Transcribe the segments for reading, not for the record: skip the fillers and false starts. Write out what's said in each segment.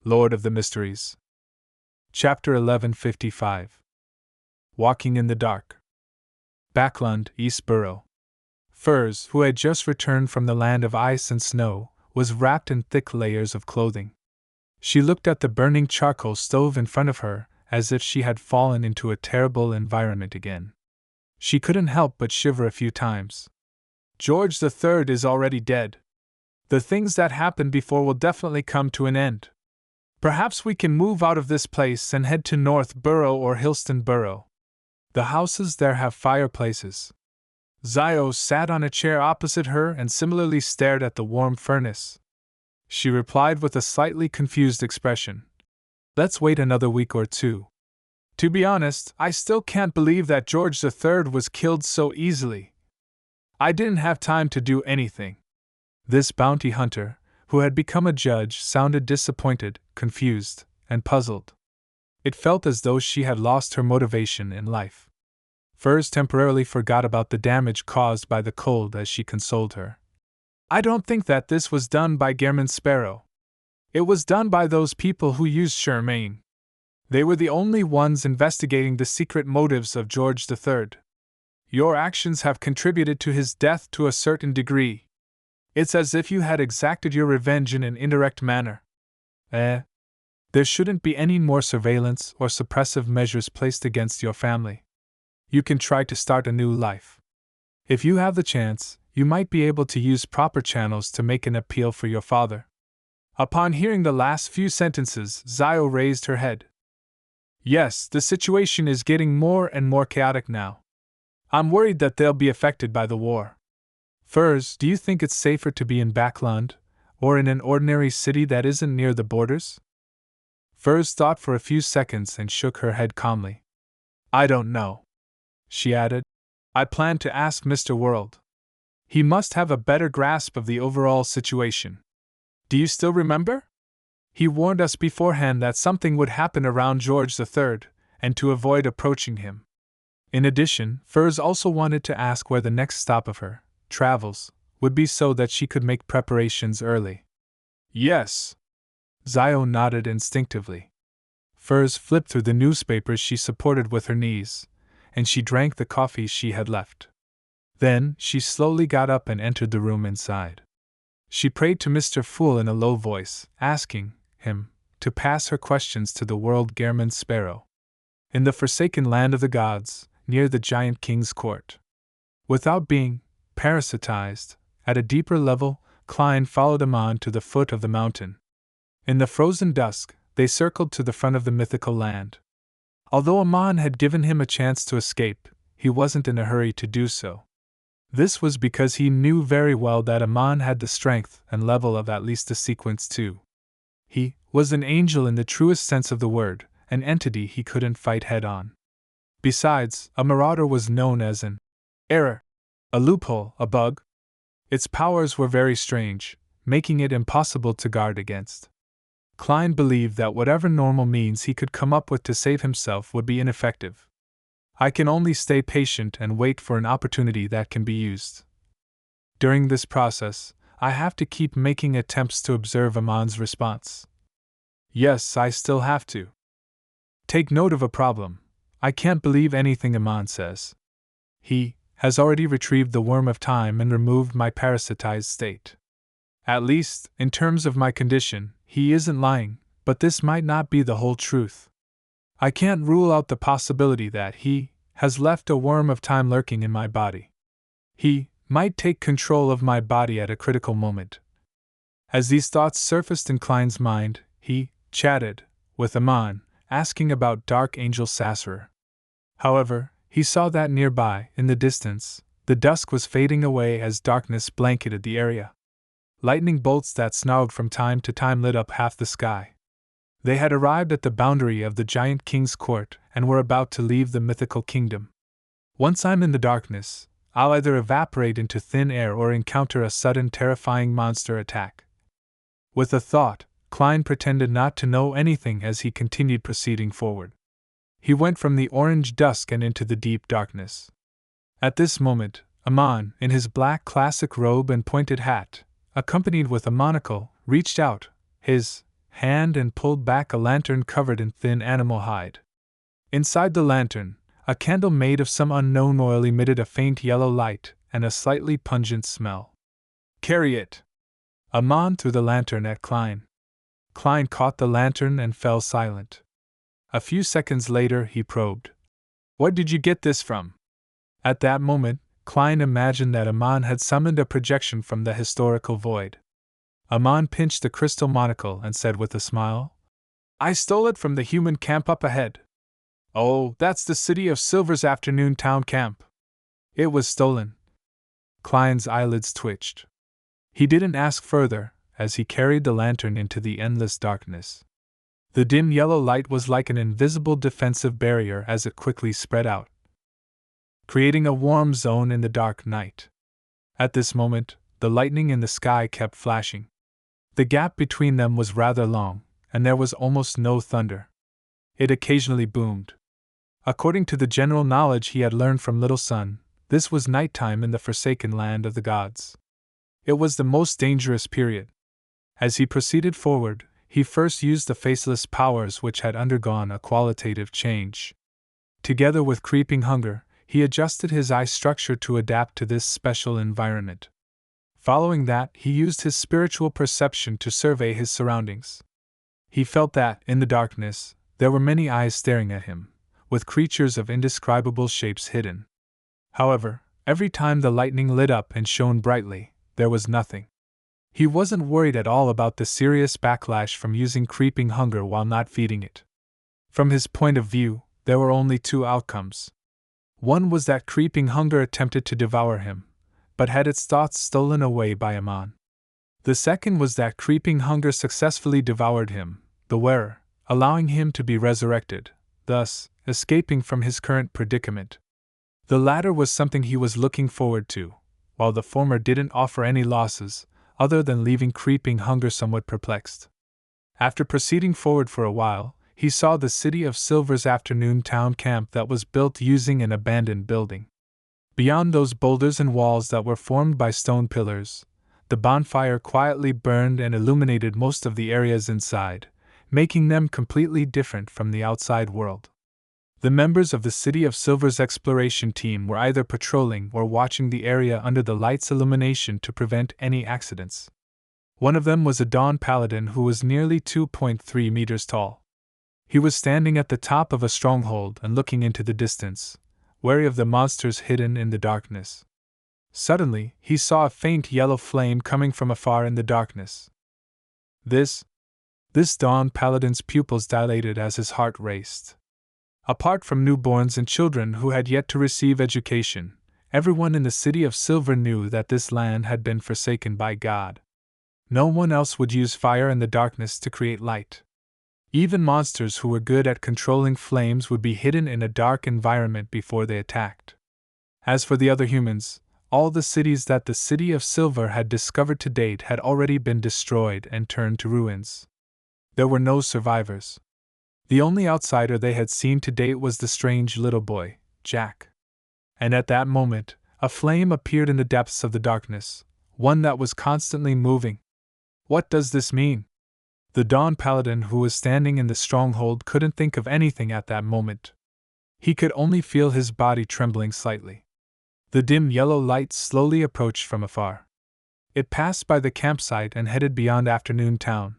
Lord of the Mysteries. Chapter 1155. Walking in the Dark. Backlund, East Borough. Furs, who had just returned from the land of ice and snow, was wrapped in thick layers of clothing. She looked at the burning charcoal stove in front of her, as if she had fallen into a terrible environment again. She couldn't help but shiver a few times. George III is already dead. The things that happened before will definitely come to an end. Perhaps we can move out of this place and head to North Borough or Hillston Borough. The houses there have fireplaces. Zio sat on a chair opposite her and similarly stared at the warm furnace. She replied with a slightly confused expression. Let's wait another week or two. To be honest, I still can't believe that George III was killed so easily. I didn't have time to do anything. This bounty hunter, who had become a judge, sounded disappointed, confused, and puzzled. It felt as though she had lost her motivation in life. Furs temporarily forgot about the damage caused by the cold as she consoled her. I don't think that this was done by Gehrman Sparrow. It was done by those people who used Charmaine. They were the only ones investigating the secret motives of George III. Your actions have contributed to his death to a certain degree. It's as if you had exacted your revenge in an indirect manner. There shouldn't be any more surveillance or suppressive measures placed against your family. You can try to start a new life. If you have the chance, you might be able to use proper channels to make an appeal for your father. Upon hearing the last few sentences, Zio raised her head. Yes, the situation is getting more and more chaotic now. I'm worried that they'll be affected by the war. Furs, do you think it's safer to be in Backlund, or in an ordinary city that isn't near the borders? Furs thought for a few seconds and shook her head calmly. I don't know, she added. I plan to ask Mr. World. He must have a better grasp of the overall situation. Do you still remember? He warned us beforehand that something would happen around George III, and to avoid approaching him. In addition, Furs also wanted to ask where the next stop of her travels would be so that she could make preparations early. Yes. Zio nodded instinctively. Furs flipped through the newspapers she supported with her knees, and she drank the coffee she had left. Then, she slowly got up and entered the room inside. She prayed to Mr. Fool in a low voice, asking him to pass her questions to the world Gehrman Sparrow. In the forsaken land of the gods, near the giant king's court. Without being parasitized, at a deeper level, Klein followed him on to the foot of the mountain. In the frozen dusk, they circled to the front of the mythical land. Although Amon had given him a chance to escape, he wasn't in a hurry to do so. This was because he knew very well that Amon had the strength and level of at least a sequence 2. He was an angel in the truest sense of the word, an entity he couldn't fight head-on. Besides, a marauder was known as an error, a loophole, a bug. Its powers were very strange, making it impossible to guard against. Klein believed that whatever normal means he could come up with to save himself would be ineffective. I can only stay patient and wait for an opportunity that can be used. During this process, I have to keep making attempts to observe Amon's response. Yes, I still have to. Take note of a problem. I can't believe anything Amon says. He has already retrieved the worm of time and removed my parasitized state. At least, in terms of my condition, he isn't lying, but this might not be the whole truth. I can't rule out the possibility that he has left a worm of time lurking in my body. He might take control of my body at a critical moment. As these thoughts surfaced in Klein's mind, he chatted with Amon, asking about Dark Angel Sasser. However, he saw that nearby, in the distance, the dusk was fading away as darkness blanketed the area. Lightning bolts that snarled from time to time lit up half the sky. They had arrived at the boundary of the giant king's court and were about to leave the mythical kingdom. Once I'm in the darkness, I'll either evaporate into thin air or encounter a sudden terrifying monster attack. With a thought, Klein pretended not to know anything as he continued proceeding forward. He went from the orange dusk and into the deep darkness. At this moment, Amon, in his black classic robe and pointed hat, accompanied with a monocle, reached out his hand and pulled back a lantern covered in thin animal hide. Inside the lantern, a candle made of some unknown oil emitted a faint yellow light and a slightly pungent smell. "Carry it!" Amon threw the lantern at Klein. Klein caught the lantern and fell silent. A few seconds later he probed. "Where did you get this from?" At that moment, Klein imagined that Amon had summoned a projection from the historical void. Amon pinched the crystal monocle and said with a smile, "I stole it from the human camp up ahead." "Oh, that's the City of Silver's afternoon town camp." "It was stolen." Klein's eyelids twitched. He didn't ask further, as he carried the lantern into the endless darkness. The dim yellow light was like an invisible defensive barrier as it quickly spread out, creating a warm zone in the dark night. At this moment, the lightning in the sky kept flashing. The gap between them was rather long, and there was almost no thunder. It occasionally boomed. According to the general knowledge he had learned from Little Sun, this was nighttime in the forsaken land of the gods. It was the most dangerous period. As he proceeded forward, he first used the faceless powers which had undergone a qualitative change. Together with creeping hunger, he adjusted his eye structure to adapt to this special environment. Following that, he used his spiritual perception to survey his surroundings. He felt that, in the darkness, there were many eyes staring at him, with creatures of indescribable shapes hidden. However, every time the lightning lit up and shone brightly, there was nothing. He wasn't worried at all about the serious backlash from using creeping hunger while not feeding it. From his point of view, there were only two outcomes. One was that creeping hunger attempted to devour him, but had its thoughts stolen away by Amon. The second was that creeping hunger successfully devoured him, the wearer, allowing him to be resurrected, thus escaping from his current predicament. The latter was something he was looking forward to, while the former didn't offer any losses, other than leaving creeping hunger somewhat perplexed. After proceeding forward for a while, he saw the City of Silver's afternoon town camp that was built using an abandoned building. Beyond those boulders and walls that were formed by stone pillars, the bonfire quietly burned and illuminated most of the areas inside, making them completely different from the outside world. The members of the City of Silver's exploration team were either patrolling or watching the area under the light's illumination to prevent any accidents. One of them was a Dawn Paladin who was nearly 2.3 meters tall. He was standing at the top of a stronghold and looking into the distance, wary of the monsters hidden in the darkness. Suddenly, he saw a faint yellow flame coming from afar in the darkness. This Dawn Paladin's pupils dilated as his heart raced. Apart from newborns and children who had yet to receive education, everyone in the City of Silver knew that this land had been forsaken by God. No one else would use fire in the darkness to create light. Even monsters who were good at controlling flames would be hidden in a dark environment before they attacked. As for the other humans, all the cities that the City of Silver had discovered to date had already been destroyed and turned to ruins. There were no survivors. The only outsider they had seen to date was the strange little boy, Jack. And at that moment, a flame appeared in the depths of the darkness, one that was constantly moving. What does this mean? The Dawn Paladin who was standing in the stronghold couldn't think of anything at that moment. He could only feel his body trembling slightly. The dim yellow light slowly approached from afar. It passed by the campsite and headed beyond Afternoon Town.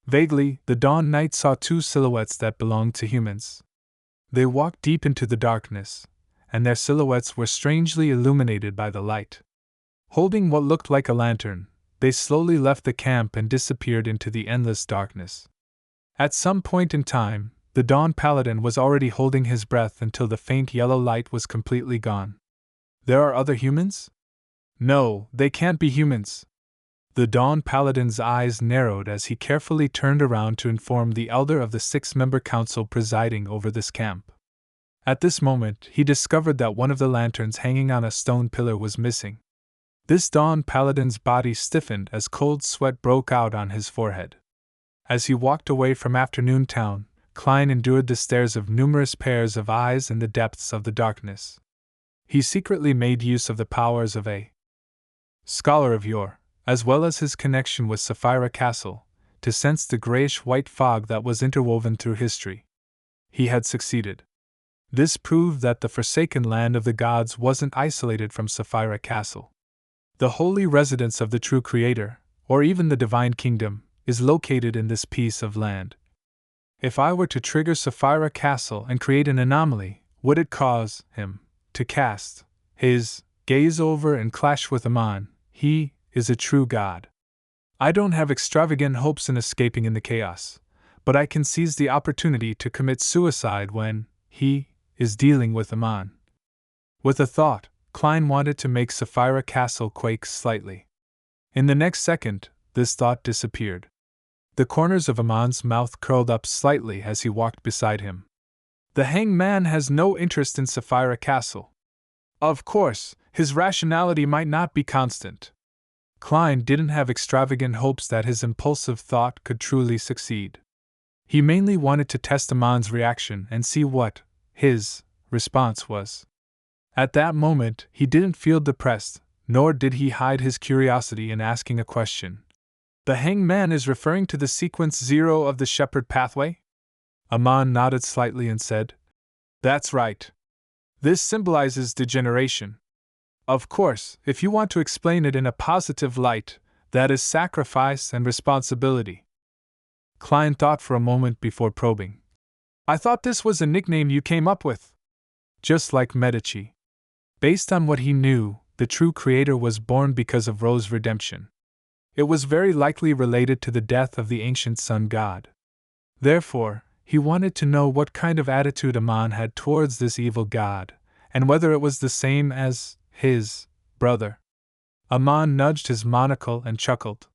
Vaguely, the Dawn Knight saw two silhouettes that belonged to humans. They walked deep into the darkness, and their silhouettes were strangely illuminated by the light. Holding what looked like a lantern, they slowly left the camp and disappeared into the endless darkness. At some point in time, the Dawn Paladin was already holding his breath until the faint yellow light was completely gone. There are other humans? No, they can't be humans. The Dawn Paladin's eyes narrowed as he carefully turned around to inform the elder of the 6-member council presiding over this camp. At this moment, he discovered that one of the lanterns hanging on a stone pillar was missing. This Dawn Paladin's body stiffened as cold sweat broke out on his forehead. As he walked away from Afternoon Town, Klein endured the stares of numerous pairs of eyes in the depths of the darkness. He secretly made use of the powers of a scholar of yore, as well as his connection with Sapphira Castle, to sense the grayish-white fog that was interwoven through history. He had succeeded. This proved that the forsaken land of the gods wasn't isolated from Sapphira Castle. The holy residence of the true Creator, or even the divine kingdom, is located in this piece of land. If I were to trigger Sapphira Castle and create an anomaly, would it cause him to cast his gaze over and clash with Amon? He is a true god. I don't have extravagant hopes in escaping in the chaos, but I can seize the opportunity to commit suicide when he is dealing with Amon. With a thought, Klein wanted to make Sapphira Castle quake slightly. In the next second, this thought disappeared. The corners of Amon's mouth curled up slightly as he walked beside him. The hangman has no interest in Sapphira Castle. Of course, his rationality might not be constant. Klein didn't have extravagant hopes that his impulsive thought could truly succeed. He mainly wanted to test Amon's reaction and see what his response was. At that moment, he didn't feel depressed, nor did he hide his curiosity in asking a question. The hangman is referring to the sequence 0 of the shepherd pathway? Amon nodded slightly and said, "That's right. This symbolizes degeneration. Of course, if you want to explain it in a positive light, that is sacrifice and responsibility." Klein thought for a moment before probing. "I thought this was a nickname you came up with." Just like Medici. Based on what he knew, the true Creator was born because of Rose's redemption. It was very likely related to the death of the ancient sun god. Therefore, he wanted to know what kind of attitude Amon had towards this evil god, and whether it was the same as his brother. Amon nudged his monocle and chuckled.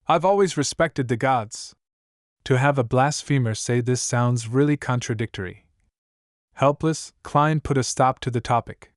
"I've always respected the gods." To have a blasphemer say this sounds really contradictory. Helpless, Klein put a stop to the topic.